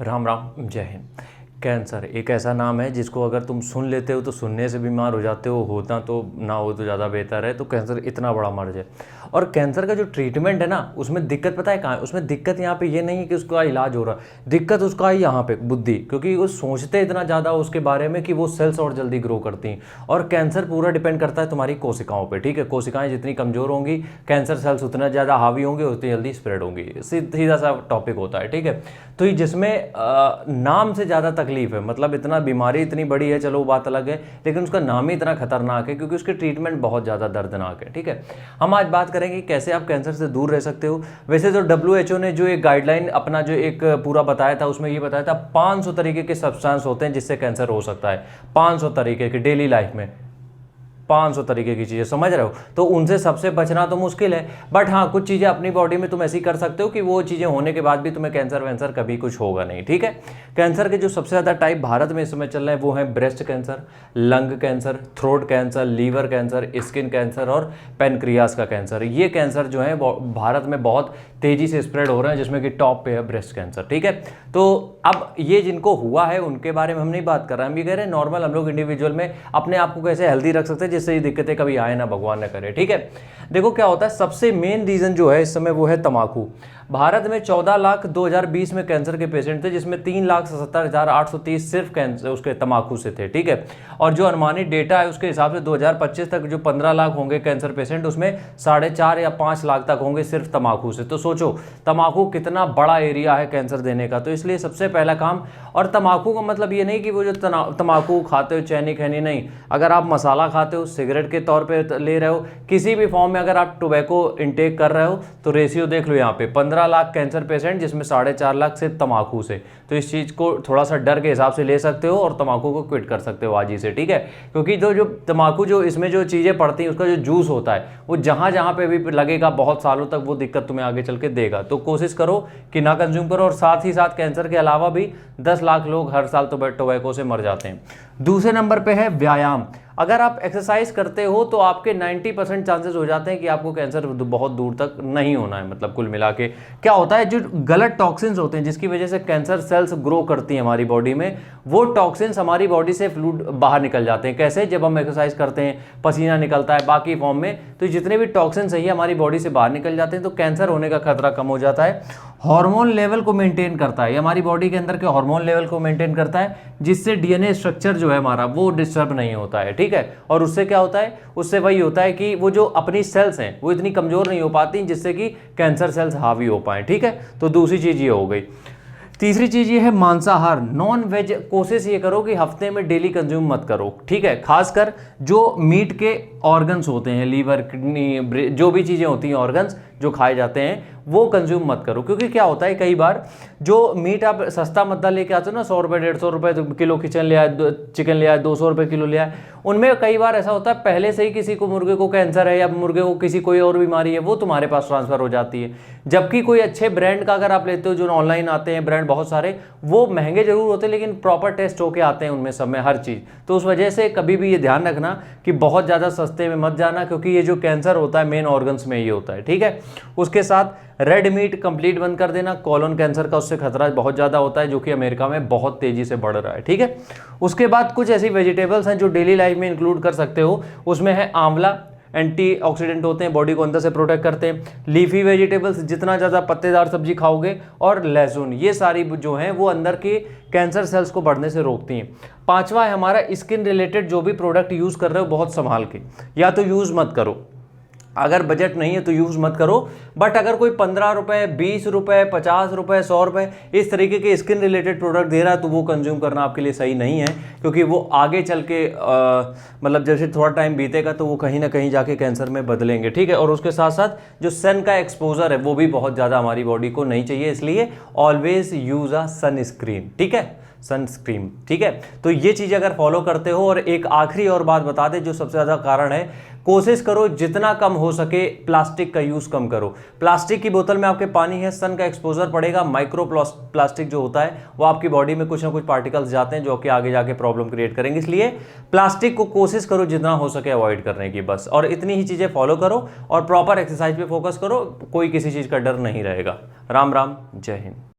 राम राम जय हिंद। कैंसर एक ऐसा नाम है जिसको अगर तुम सुन लेते हो तो सुनने से बीमार हो जाते हो, होता तो ना हो तो ज़्यादा बेहतर है। तो कैंसर इतना बड़ा मर्ज है। और कैंसर का जो ट्रीटमेंट है ना, उसमें दिक्कत पता है कहाँ है? उसमें दिक्कत यहाँ पे ये नहीं है कि उसका इलाज हो रहा है, दिक्कत उसका है यहाँ पे बुद्धि, क्योंकि वो सोचते इतना ज़्यादा उसके बारे में कि वो सेल्स और जल्दी ग्रो करती हैं। और कैंसर पूरा डिपेंड करता है तुम्हारी कोशिकाओं पर। ठीक है, कोशिकाएं जितनी कमज़ोर होंगी, कैंसर सेल्स उतना ज़्यादा हावी होंगे, उतनी जल्दी स्प्रेड होंगी। सीधा सा टॉपिक होता है। ठीक है, तो ये जिसमें नाम से ज़्यादा तकलीफ है, मतलब इतना बीमारी इतनी बड़ी है, चलो वो बात अलग है, लेकिन उसका नाम ही इतना खतरनाक है क्योंकि उसके ट्रीटमेंट बहुत ज़्यादा दर्दनाक है। ठीक है, हम आज बात करेंगे कैसे आप कैंसर से दूर रह सकते हो। वैसे तो WHO ने जो एक गाइडलाइन अपना जो एक पूरा बताया था, उसमें ये बताया था 500 तरीके के सब्सटेंस होते हैं जिससे कैंसर हो सकता है। 500 तरीके के डेली लाइफ में 500 तरीके की चीज़ें, समझ रहे हो? तो उनसे सबसे बचना तो मुश्किल है, बट हाँ कुछ चीज़ें अपनी बॉडी में तुम ऐसी कर सकते हो कि वो चीज़ें होने के बाद भी तुम्हें कैंसर वैंसर कभी कुछ होगा नहीं। ठीक है, कैंसर के जो सबसे ज़्यादा टाइप भारत में इस समय चल रहे हैं वो है breast cancer, lung cancer, throat cancer, liver cancer, skin cancer और पेनक्रियास का कैंसर। ये कैंसर जो है भारत में बहुत तेज़ी से स्प्रेड हो रहे हैं, जिसमें कि टॉप पे है ब्रेस्ट कैंसर। ठीक है, तो अब ये जिनको हुआ है उनके बारे में हम नहीं बात कर रहे हैं, हम ये कह रहे हैं नॉर्मल हम लोग इंडिविजुअल में अपने आप को कैसे हेल्दी रख सकते हैं जिससे ये दिक्कतें कभी आए ना, भगवान न करे। ठीक है, देखो क्या होता है, सबसे मेन रीजन जो है इस समय वो है तंबाकू। भारत में 14 लाख 2020 में कैंसर के पेशेंट थे, जिसमें 3,77,830 सिर्फ कैंसर उसके तंबाकू से थे। ठीक है, और जो अनुमानित डेटा है उसके हिसाब से 2025 तक जो 15 लाख होंगे कैंसर पेशेंट, उसमें 4.5 या 5 लाख तक होंगे सिर्फ तंबाकू से। तो सोचो तंबाकू कितना बड़ा एरिया है कैंसर देने का। तो इसलिए सबसे पहला काम, और तंबाकू का मतलब ये नहीं कि वो जो तंबाकू खाते हो चैनी खैनी नहीं, अगर आप मसाला खाते हो, सिगरेट के तौर पे ले रहे हो, किसी भी फॉर्म में अगर आप टोबैको इंटेक कर रहे हो, तो रेशियो देख लो यहाँ पे 15 लाख कैंसर पेशेंट, जिसमें 4.5 लाख से तंबाकू से। तो इस चीज़ को थोड़ा सा डर के हिसाब से ले सकते हो और तंबाकू को क्विट कर सकते हो आज ही से। ठीक है, क्योंकि जो तंबाकू जो इसमें जो चीज़ें पड़ती हैं उसका जो जूस होता है वो जहाँ जहाँ पे भी लगेगा बहुत सालों तक वो दिक्कत तुम्हें आगे चल के देगा। तो कोशिश करो कि ना कंज्यूम करो। और साथ ही साथ कैंसर के अलावा भी 10 लाख लोग हर साल टोबैको से मर जाते हैं। दूसरे नंबर पे है व्यायाम। अगर आप एक्सरसाइज करते हो तो आपके 90% चांसेस हो जाते हैं कि आपको कैंसर बहुत दूर तक नहीं होना है। मतलब कुल मिला के क्या होता है, जो गलत टॉक्सिन्स होते हैं जिसकी वजह से कैंसर सेल्स ग्रो करती हैं हमारी बॉडी में, वो टॉक्सिन्स हमारी बॉडी से फ्लूइड बाहर निकल जाते हैं। कैसे? जब हम एक्सरसाइज करते हैं, पसीना निकलता है बाकी फॉर्म में, तो जितने भी टॉक्सिन्स है हमारी बॉडी से बाहर निकल जाते हैं, तो कैंसर होने का खतरा कम हो जाता है। हार्मोन लेवल को मेंटेन करता है, ये हमारी बॉडी के अंदर के हार्मोन लेवल को मेंटेन करता है, जिससे DNA स्ट्रक्चर जो है हमारा वो डिस्टर्ब नहीं होता है। ठीक है, और उससे क्या होता है, उससे वही होता है कि वो जो अपनी सेल्स हैं वो इतनी कमजोर नहीं हो पाती जिससे कि कैंसर सेल्स हावी हो पाए। ठीक है, तो दूसरी चीज ये हो गई। तीसरी चीज ये है मांसाहार, नॉन वेज। कोशिश ये करो कि हफ्ते में डेली कंज्यूम मत करो। ठीक है, खासकर जो मीट के ऑर्गन्स होते हैं, लीवर, किडनी, जो भी चीज़ें होती हैं ऑर्गन्स जो खाए जाते हैं, वो कंज्यूम मत करो। क्योंकि क्या होता है, कई बार जो मीट आप सस्ता मद्दा लेके आते हो ना, 100 रुपये 150 रुपये किलो चिकन ले आए, 200 रुपये किलो ले आए, उनमें कई बार ऐसा होता है पहले से ही किसी को मुर्गे को कैंसर है या मुर्गे को किसी कोई और बीमारी है, वो तुम्हारे पास ट्रांसफर हो जाती है। जबकि कोई अच्छे ब्रांड का अगर आप लेते हो, जो ऑनलाइन आते हैं ब्रांड बहुत सारे, वो महंगे जरूर होते हैं लेकिन प्रॉपर टेस्ट होके आते हैं उनमें सब में हर चीज़। तो उस वजह से कभी भी ये ध्यान रखना कि बहुत ज़्यादा सस्ते में मत जाना, क्योंकि ये जो कैंसर होता है मेन ऑर्गन्स में ये होता है। ठीक है, उसके साथ रेड मीट कंप्लीट बंद कर देना। कॉलोन कैंसर का उससे खतरा बहुत ज़्यादा होता है, जो कि अमेरिका में बहुत तेज़ी से बढ़ रहा है। ठीक है, उसके बाद कुछ ऐसी वेजिटेबल्स हैं जो डेली लाइफ में इंक्लूड कर सकते हो। उसमें है आंवला, एंटीऑक्सीडेंट होते हैं, बॉडी को अंदर से प्रोटेक्ट करते हैं। लीफी वेजिटेबल्स, जितना ज़्यादा पत्तेदार सब्जी खाओगे, और लहसुन, ये सारी जो हैं वो अंदर के कैंसर सेल्स को बढ़ने से रोकती हैं। पांचवा है हमारा स्किन रिलेटेड जो भी प्रोडक्ट यूज़ कर रहे हो बहुत संभाल के, या तो यूज़ मत करो, अगर बजट नहीं है तो यूज़ मत करो। बट अगर कोई 15 रुपये, 20 रुपये, 50 रुपये, 100 रुपये इस तरीके के स्किन रिलेटेड प्रोडक्ट दे रहा है, तो वो कंज्यूम करना आपके लिए सही नहीं है, क्योंकि वो आगे चल के मतलब जैसे थोड़ा टाइम बीतेगा तो वो कहीं ना कहीं जाके कैंसर में बदलेंगे। ठीक है, और उसके साथ साथ जो सन का एक्सपोजर है वो भी बहुत ज़्यादा हमारी बॉडी को नहीं चाहिए, इसलिए ऑलवेज यूज़ अ सनस्क्रीन। ठीक है, सनस्क्रीन। ठीक है, तो ये चीज़ अगर फॉलो करते हो। और एक आखिरी और बात बता दें, जो सबसे ज़्यादा कारण है, कोशिश करो जितना कम हो सके प्लास्टिक का यूज़ कम करो। प्लास्टिक की बोतल में आपके पानी है, सन का एक्सपोजर पड़ेगा, माइक्रो प्लास्टिक जो होता है वो आपकी बॉडी में कुछ ना कुछ पार्टिकल्स जाते हैं जो कि आगे जाके प्रॉब्लम क्रिएट करेंगे। इसलिए प्लास्टिक को कोशिश करो जितना हो सके अवॉइड करने की, बस। और इतनी ही चीज़ें फॉलो करो और प्रॉपर एक्सरसाइज पे फोकस करो, कोई किसी चीज़ का डर नहीं रहेगा। राम राम, जय हिंद।